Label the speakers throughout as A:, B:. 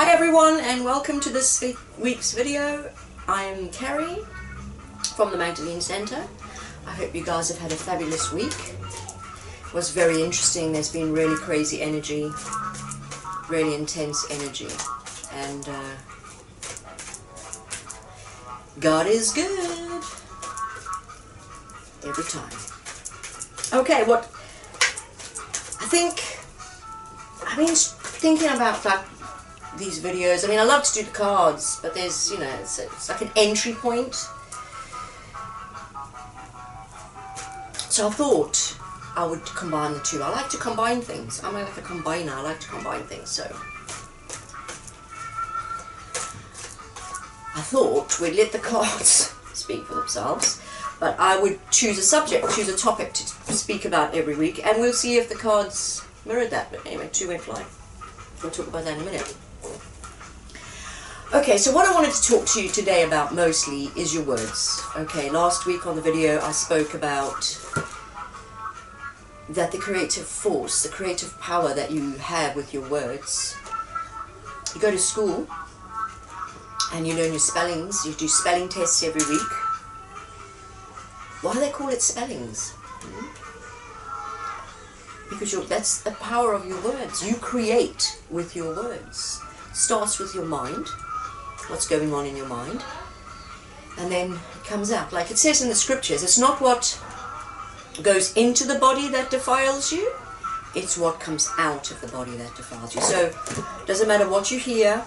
A: Hi everyone, and welcome to this week's video. I'm Kerry from the Magdalene Centre. I hope you guys have had a fabulous week. It was very interesting. There's been really crazy energy, really intense energy, and God is good every time. Okay, what I've been thinking about that these videos. I mean, I love to do the cards, but there's, you know, it's like an entry point. So I thought I would combine the two. I like to combine things. I'm like a combiner. I like to combine things. So I thought we'd let the cards speak for themselves, but I would choose a subject, choose a topic to speak about every week, and we'll see if the cards mirrored that. But anyway, two-way flight. We'll talk about that in a minute. Okay, so what I wanted to talk to you today about mostly is your words. Okay, last week on the video I spoke about that the creative force, the creative power that you have with your words. You go to school and you learn your spellings, you do spelling tests every week. Why do they call it spellings? Because that's the power of your words. You create with your words. It starts with your mind, what's going on in your mind, and then it comes out. Like it says in the scriptures, it's not what goes into the body that defiles you, it's what comes out of the body that defiles you. So it doesn't matter what you hear,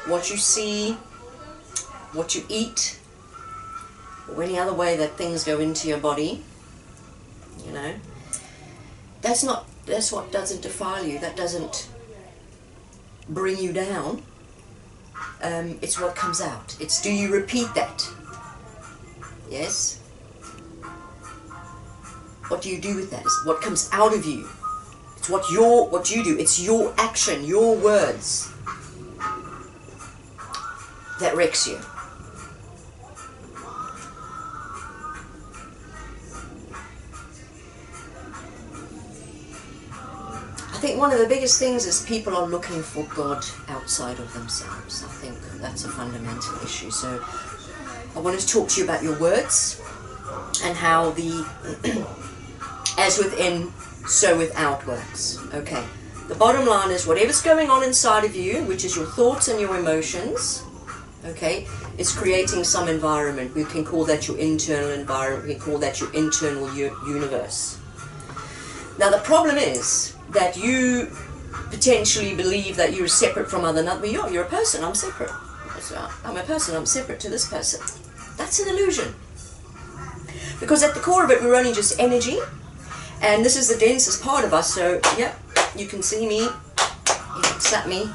A: what you see, what you eat, or any other way that things go into your body, you know, that's what doesn't defile you, that doesn't bring you down. It's what comes out. It's, do you repeat that? Yes? What do you do with that? It's what comes out of you. It's what you do. It's your action, your words that wrecks you. I think one of the biggest things is people are looking for God outside of themselves. I think that's a fundamental issue. So I wanted to talk to you about your words and how the as within, so without works. Okay. The bottom line is whatever's going on inside of you, which is your thoughts and your emotions, okay, is creating some environment. We can call that your internal environment. We can call that your internal universe. Now the problem is that you potentially believe that you're separate from other, but you're a person. I'm separate. I'm a person. I'm separate to this person. That's an illusion. Because at the core of it, we're only just energy, and this is the densest part of us. So, yep, you can see me. You can slap me.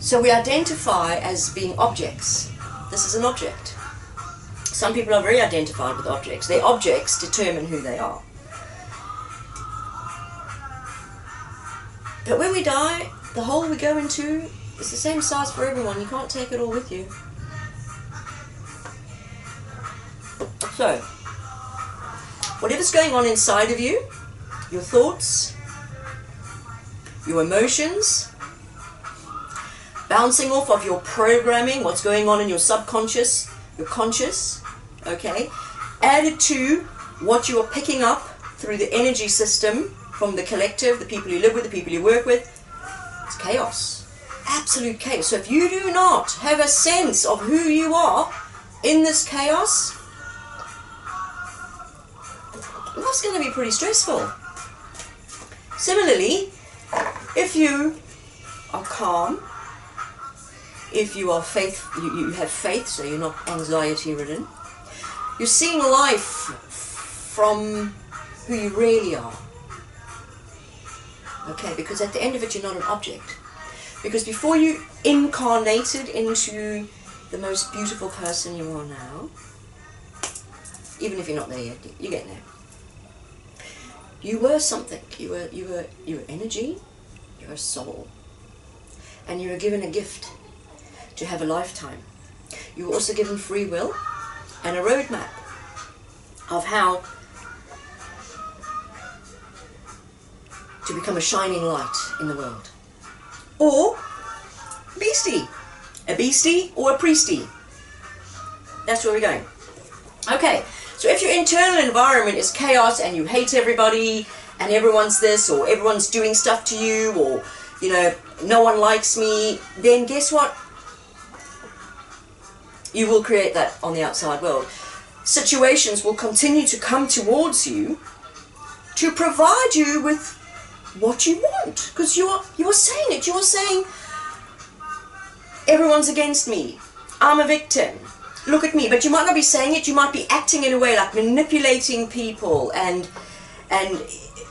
A: So we identify as being objects. This is an object. Some people are very identified with objects. Their objects determine who they are. But when we die, the hole we go into is the same size for everyone. You can't take it all with you. So, whatever's going on inside of you, your thoughts, your emotions, bouncing off of your programming, what's going on in your subconscious, your conscious, okay, added to what you are picking up through the energy system from the collective, the people you live with, the people you work with, it's chaos. Absolute chaos. So if you do not have a sense of who you are in this chaos, life's going to be pretty stressful. Similarly, if you are calm, if you are you have faith, so you're not anxiety-ridden, you're seeing life from who you really are. Okay, because at the end of it, you're not an object. Because before you incarnated into the most beautiful person you are now, even if you're not there yet, you're getting there. You were something. You were energy. You were soul, and you were given a gift to have a lifetime. You were also given free will and a roadmap of how to become a shining light in the world. Or beastie. A beastie or a priestie. That's where we're going. Okay, so if your internal environment is chaos and you hate everybody and everyone's this or everyone's doing stuff to you or, you know, no one likes me, then guess what? You will create that on the outside world. Situations will continue to come towards you to provide you with what you want. Because you are saying it. You are saying, everyone's against me. I'm a victim. Look at me. But you might not be saying it. You might be acting in a way like manipulating people and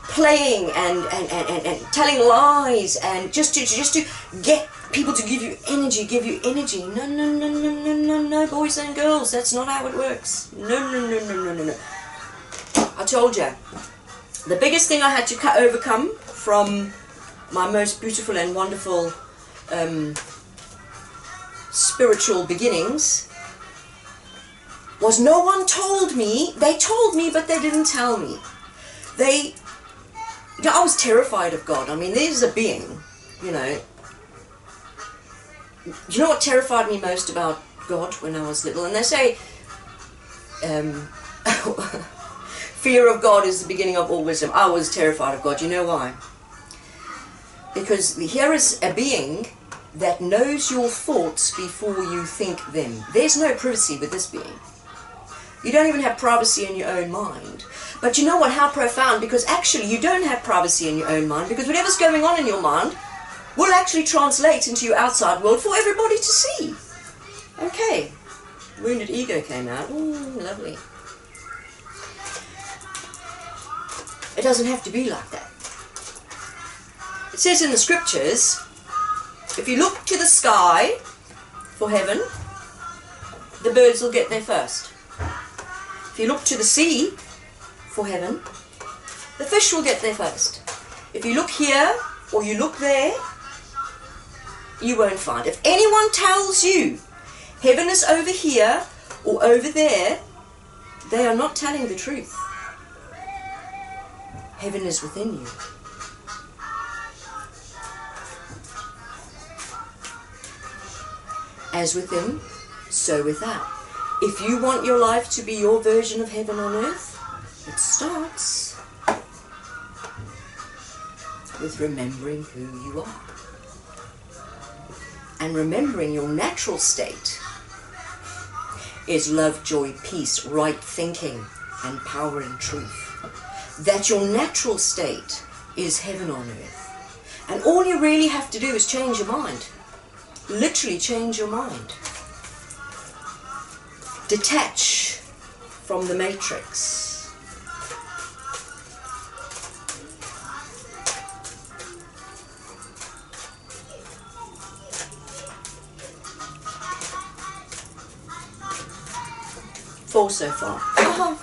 A: playing and telling lies and just to get people to give you energy. No, boys and girls, that's not how it works. No. I told you, the biggest thing I had to overcome from my most beautiful and wonderful spiritual beginnings was no one told me. They told me, but they didn't tell me. I was terrified of God. I mean, there's a being, you know. Do you know what terrified me most about God when I was little? And they say, fear of God is the beginning of all wisdom. I was terrified of God. You know why? Because here is a being that knows your thoughts before you think them. There's no privacy with this being. You don't even have privacy in your own mind. But you know what? How profound. Because actually you don't have privacy in your own mind. Because whatever's going on in your mind will actually translate into your outside world for everybody to see. Okay. Wounded ego came out. Ooh, lovely. It doesn't have to be like that. It says in the scriptures, if you look to the sky for heaven, the birds will get there first. If you look to the sea for heaven, the fish will get there first. If you look here or you look there, you won't find. If anyone tells you heaven is over here or over there, they are not telling the truth. Heaven is within you. As within, so without. If you want your life to be your version of heaven on earth, it starts with remembering who you are. And remembering your natural state is love, joy, peace, right thinking, and power and truth. That your natural state is heaven on earth. And all you really have to do is change your mind. Literally change your mind. Detach from the matrix. Four so far. Oh,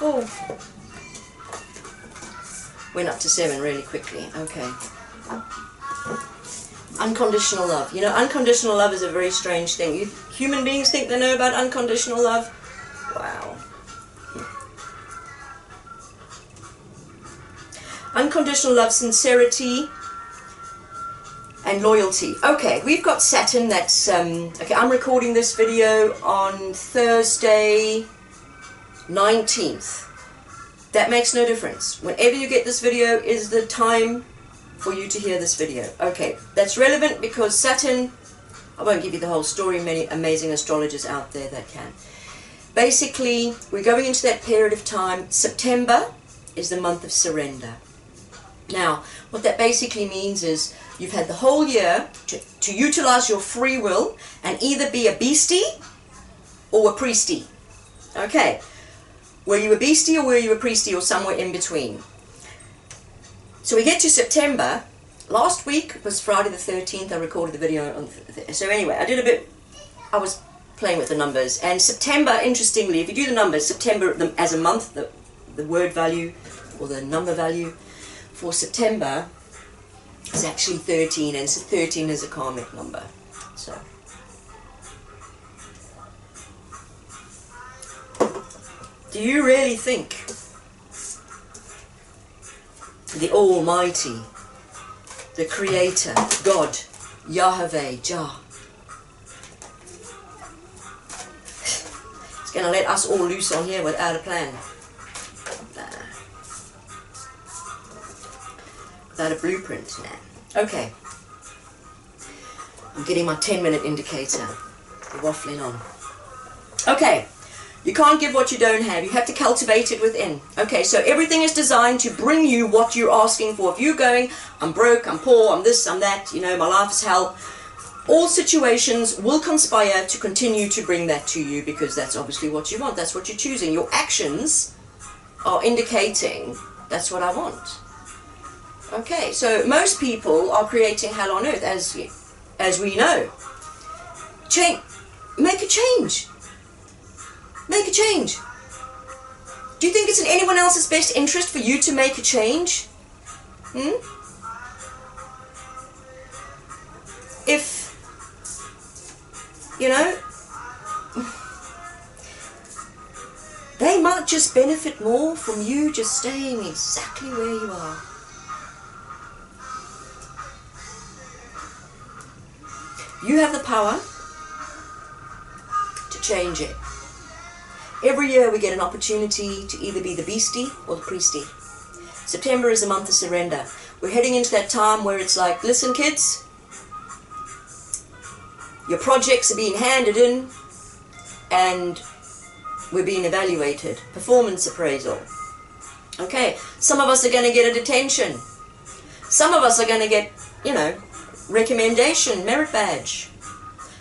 A: 4. Went up to 7 really quickly. Okay. Unconditional love. You know, unconditional love is a very strange thing. Human beings think they know about unconditional love. Wow. Unconditional love, sincerity, and loyalty. Okay, we've got Saturn. That's okay. I'm recording this video on Thursday, 19th. That makes no difference. Whenever you get this video is the time for you to hear this video. Okay, that's relevant because Saturn, I won't give you the whole story, many amazing astrologers out there that can. Basically, we're going into that period of time. September is the month of surrender. Now, what that basically means is you've had the whole year to utilize your free will and either be a beastie or a priestie. Okay. Were you a beastie or were you a priestie or somewhere in between? So we get to September. Last week was Friday the 13th. I recorded the video on. So anyway, I was playing with the numbers. And September, interestingly, if you do the numbers, September as a month, the word value or the number value for September is actually 13. And so 13 is a karmic number. So. Do you really think the Almighty the Creator, God, Yahweh, Jah. It's going to let us all loose on here without a plan. Without a blueprint. Nah. Okay. I'm getting my 10-minute indicator. We're waffling on. Okay. You can't give what you don't have. You have to cultivate it within. Okay, so everything is designed to bring you what you're asking for. If you're going, I'm broke, I'm poor, I'm this, I'm that, you know, my life is hell. All situations will conspire to continue to bring that to you because that's obviously what you want. That's what you're choosing. Your actions are indicating that's what I want. Okay, so most people are creating hell on earth, as we know. Make a change. Make a change. Do you think it's in anyone else's best interest for you to make a change? If, you know, they might just benefit more from you just staying exactly where you are. You have the power to change it. Every year we get an opportunity to either be the beastie or the priestie. September is a month of surrender. We're heading into that time where it's like, listen kids, your projects are being handed in and we're being evaluated. Performance appraisal. Okay, some of us are going to get a detention. Some of us are going to get, you know, recommendation, merit badge.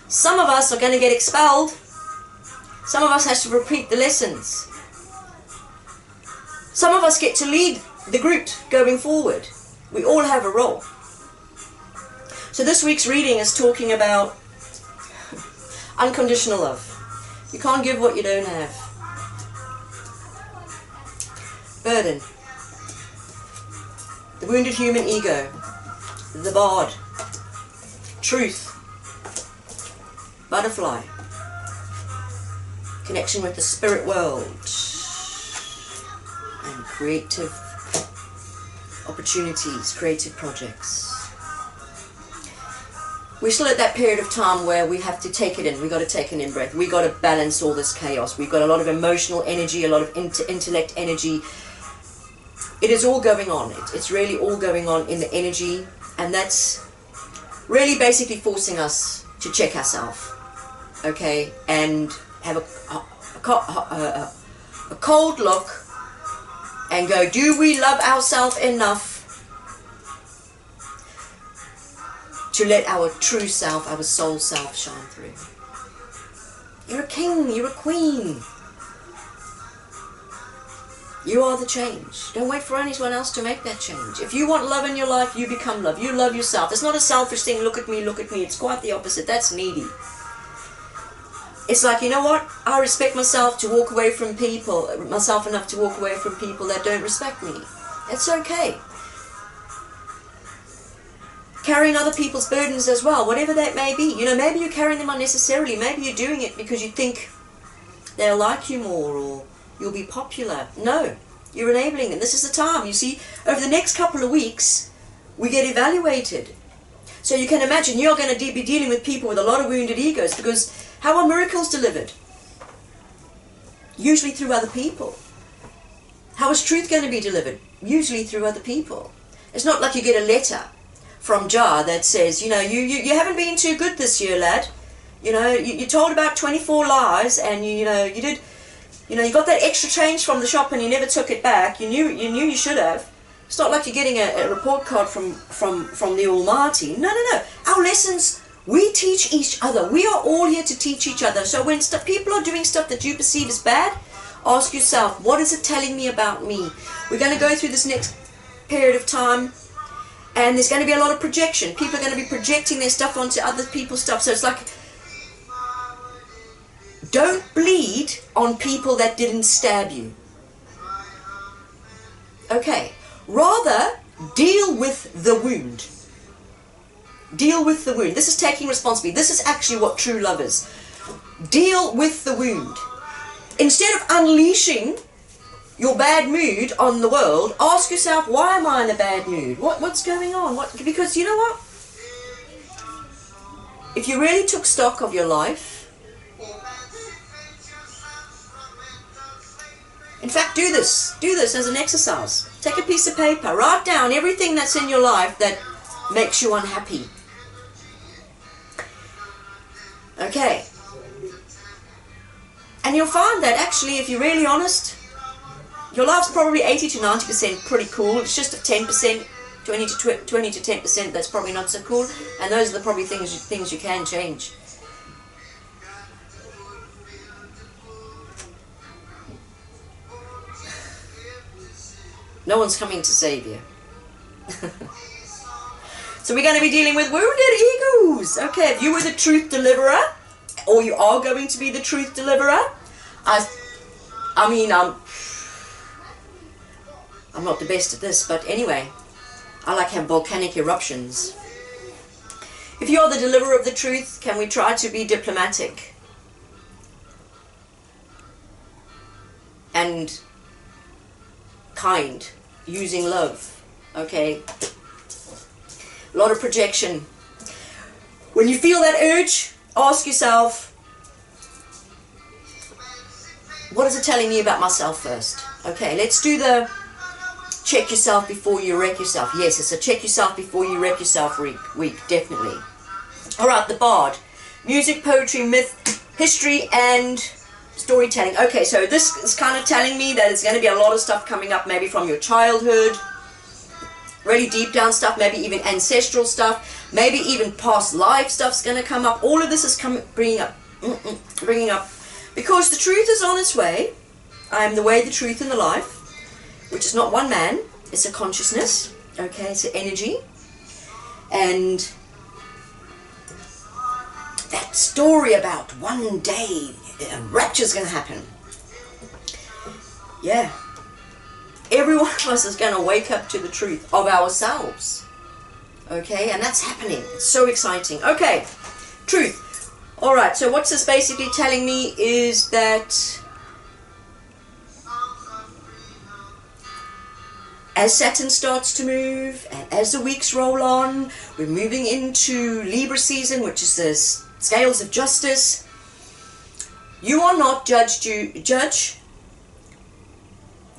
A: Some of us are going to get expelled. Some of us has to repeat the lessons. Some of us get to lead the group going forward. We all have a role. So this week's reading is talking about unconditional love. You can't give what you don't have. Burden. The wounded human ego. The bard. Truth. Butterfly. Connection with the spirit world. And creative opportunities, creative projects. We're still at that period of time where we have to take it in. We've got to take an in-breath. We've got to balance all this chaos. We've got a lot of emotional energy, a lot of intellect energy. It is all going on. It's really all going on in the energy. And that's really basically forcing us to check ourselves. Okay? And have a cold look and go, do we love ourselves enough to let our true self, our soul self shine through? You're a king, you're a queen. You are the change. Don't wait for anyone else to make that change. If you want love in your life, you become love. You love yourself. It's not a selfish thing, look at me, look at me. It's quite the opposite. That's needy. It's like, you know what? I respect myself to walk away from people, myself enough to walk away from people that don't respect me. It's okay. Carrying other people's burdens as well, whatever that may be. You know, maybe you're carrying them unnecessarily. Maybe you're doing it because you think they'll like you more or you'll be popular. No, you're enabling them. This is the time. You see, over the next couple of weeks, we get evaluated. So you can imagine you're going to be dealing with people with a lot of wounded egos because how are miracles delivered? Usually through other people. How is truth going to be delivered? Usually through other people. It's not like you get a letter from Jah that says, you know, you haven't been too good this year, lad. You know, you told about 24 lies and you got that extra change from the shop and you never took it back. You knew you should have. It's not like you're getting a report card from the Almighty. No. Our lessons, we teach each other. We are all here to teach each other. So when people are doing stuff that you perceive as bad, ask yourself, what is it telling me about me? We're going to go through this next period of time and there's going to be a lot of projection. People are going to be projecting their stuff onto other people's stuff. So it's like, don't bleed on people that didn't stab you. Okay. Rather, deal with the wound. Deal with the wound. This is taking responsibility. This is actually what true love is. Deal with the wound. Instead of unleashing your bad mood on the world, ask yourself, why am I in a bad mood? What's going on? Because you know what? If you really took stock of your life, in fact, do this as an exercise. Take a piece of paper, write down everything that's in your life that makes you unhappy. Okay. And you'll find that actually, if you're really honest, your life's probably 80 to 90% pretty cool. It's just a 10%, 20 to 10% that's probably not so cool. And those are the probably things you can change. No one's coming to save you. So we're going to be dealing with wounded egos. Okay, if you were the truth deliverer, or you are going to be the truth deliverer, I mean, I'm not the best at this, but anyway, I like have volcanic eruptions. If you are the deliverer of the truth, can we try to be diplomatic and kind, using love? Okay. A lot of projection. When you feel that urge, ask yourself, what is it telling me about myself first? Okay, let's do the check yourself before you wreck yourself. Yes, it's a check yourself before you wreck yourself week, definitely. Alright, the Bard. Music, poetry, myth, history, and storytelling. Okay, so this is kind of telling me that it's going to be a lot of stuff coming up, maybe from your childhood, really deep down stuff, maybe even ancestral stuff, maybe even past life stuff's going to come up. All of this is bringing up, because the truth is on its way. I am the way, the truth, and the life, which is not one man, it's a consciousness, okay, it's an energy, and that story about one day a rapture's going to happen, yeah, every one of us is going to wake up to the truth of ourselves, okay, and that's happening. It's so exciting. Okay, truth. Alright, so what's this basically telling me is that as Saturn starts to move, and as the weeks roll on, we're moving into Libra season, which is the scales of justice. You are not judge,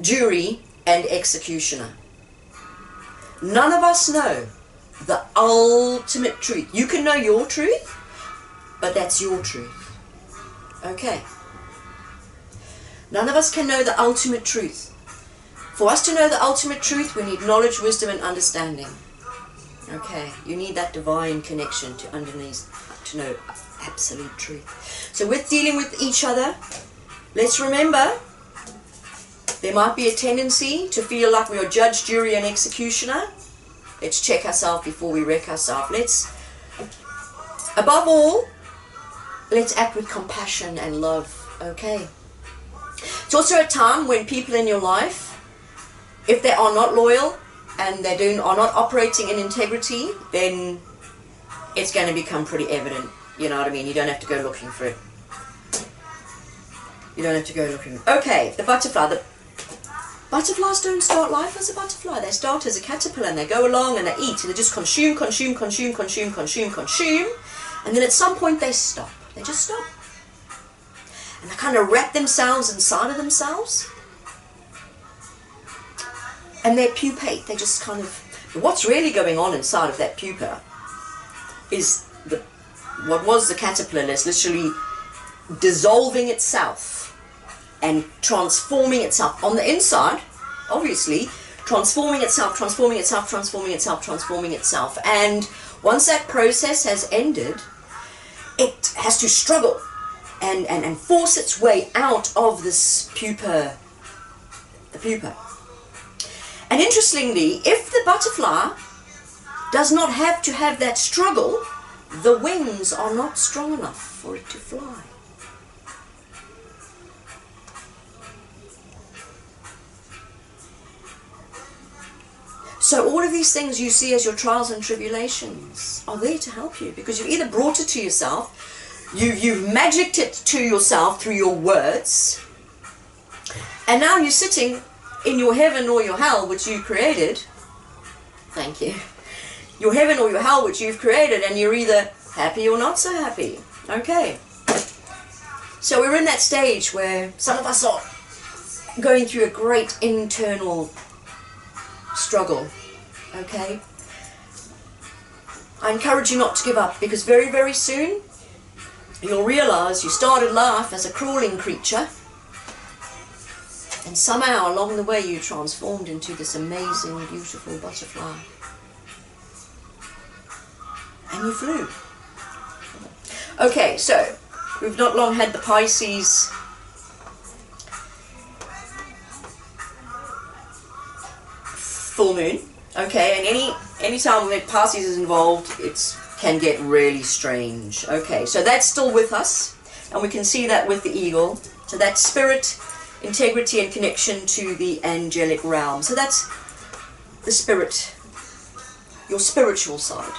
A: jury, and executioner. None of us know the ultimate truth. You can know your truth, but that's your truth. Okay. None of us can know the ultimate truth. For us to know the ultimate truth, we need knowledge, wisdom, and understanding. Okay, you need that divine connection to know absolute truth. So with dealing with each other, let's remember there might be a tendency to feel like we are judge, jury, and executioner. Let's check ourselves before we wreck ourselves. Let's, above all, let's act with compassion and love. Okay. It's also a time when people in your life, if they are not loyal and they are not operating in integrity, then it's going to become pretty evident. You know what I mean? You don't have to go looking for it. You don't have to go looking. Okay, the butterfly. The butterflies don't start life as a butterfly. They start as a caterpillar and they go along and they eat and they just consume. And then at some point they stop. They just stop. And they kind of wrap themselves inside of themselves. And they pupate. They just kind of... What's really going on inside of that pupa is what was the caterpillar is literally dissolving itself and transforming itself on the inside, obviously, transforming itself. And once that process has ended, it has to struggle and force its way out of this pupa, the pupa. And interestingly, if the butterfly does not have to have that struggle, the wings are not strong enough for it to fly. So all of these things you see as your trials and tribulations are there to help you, because you've either brought it to yourself, you've magicked it to yourself through your words, And now you're sitting in your heaven or your hell, which you created. Thank you. Your heaven or your hell, which you've created, and you're either happy or not so happy. Okay. So we're in that stage where some of us are going through a great internal struggle. Okay. I encourage you not to give up, because very, very soon you'll realize you started life as a crawling creature, and somehow along the way you transformed into this amazing, beautiful butterfly. And you flew. Okay, so we've not long had the Pisces full moon. Okay, and any time when Pisces is involved, it can get really strange. Okay, so that's still with us, and we can see that with the eagle. So that's spirit, integrity, and connection to the angelic realm. So that's the spirit, your spiritual side.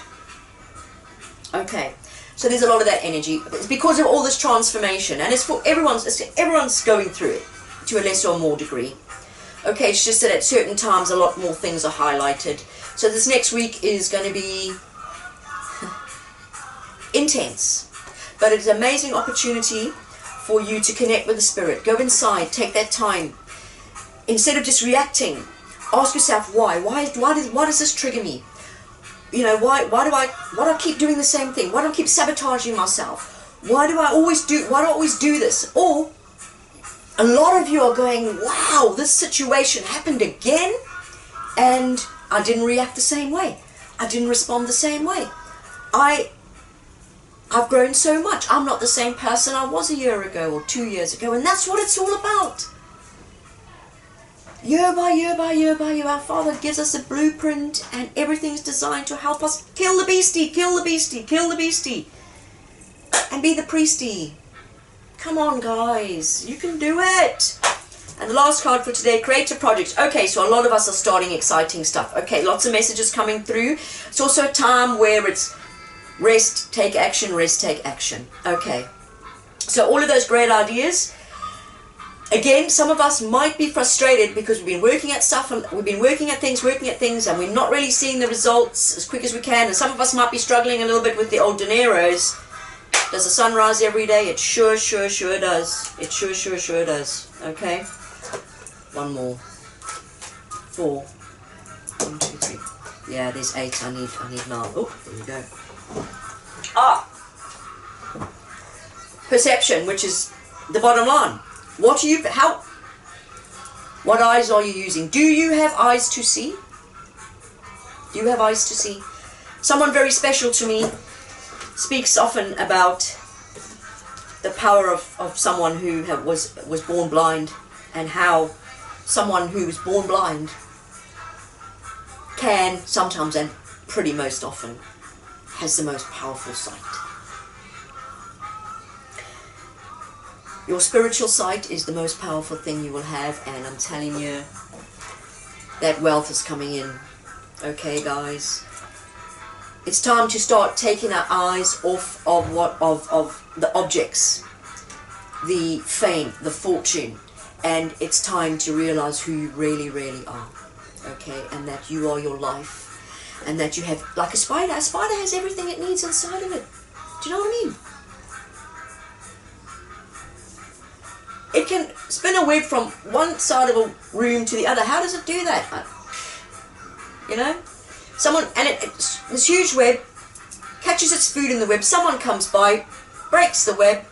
A: Okay, so there's a lot of that energy. It's because of all this transformation, and it's for everyone's going through it to a lesser or more degree. Okay, it's just that at certain times a lot more things are highlighted. So this next week is going to be intense, but it's an amazing opportunity for you to connect with the spirit. Go inside, take that time. Instead of just reacting, ask yourself why. Why does this trigger me? You know, why do I keep doing the same thing? Why do I keep sabotaging myself? Why do I always do this? Or a lot of you are going, wow, this situation happened again, and I didn't react the same way. I didn't respond the same way. I've grown so much. I'm not the same person I was a year ago or 2 years ago, and that's what it's all about. Year by year by year by year, our Father gives us a blueprint, and everything's designed to help us kill the beastie, kill the beastie, kill the beastie, and be the priestie. Come on, guys, you can do it. And the last card for today, creative projects. Okay, so a lot of us are starting exciting stuff. Okay, lots of messages coming through. It's also a time where it's rest, take action, rest, take action. Okay, so all of those great ideas. Again, some of us might be frustrated because we've been working at stuff, and we've been working at things, and we're not really seeing the results as quick as we can. And some of us might be struggling a little bit with the old dineros. Does the sun rise every day? It sure does. It sure does. Okay. One more. 4. 1, 2, 3. Yeah, there's 8. I need 9. Oh, there we go. Perception, which is the bottom line. What eyes are you using? Do you have eyes to see? Do you have eyes to see? Someone very special to me speaks often about the power of someone who was born blind, and how someone who was born blind can sometimes, and pretty most often, has the most powerful sight. Your spiritual sight is the most powerful thing you will have, and I'm telling you, that wealth is coming in. Okay, guys? It's time to start taking our eyes off of the objects, the fame, the fortune, and it's time to realize who you really, really are. Okay, and that you are your life, and that you have, like a spider has everything it needs inside of it. Do you know what I mean? It can spin a web from one side of a room to the other. How does it do that? You know? This huge web catches its food in the web. Someone comes by, breaks the web.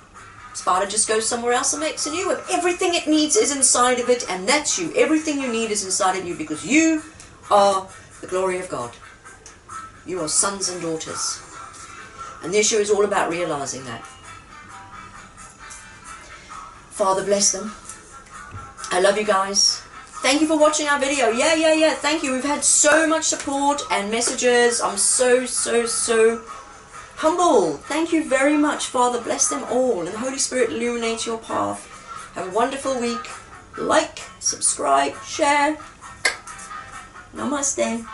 A: Spider just goes somewhere else and makes a new web. Everything it needs is inside of it, and that's you. Everything you need is inside of you, because you are the glory of God. You are sons and daughters. And this show is all about realizing that. Father, bless them. I love you guys. Thank you for watching our video. Yeah. Thank you. We've had so much support and messages. I'm so humble. Thank you very much. Father, bless them all. And the Holy Spirit illuminate your path. Have a wonderful week. Like, subscribe, share. Namaste.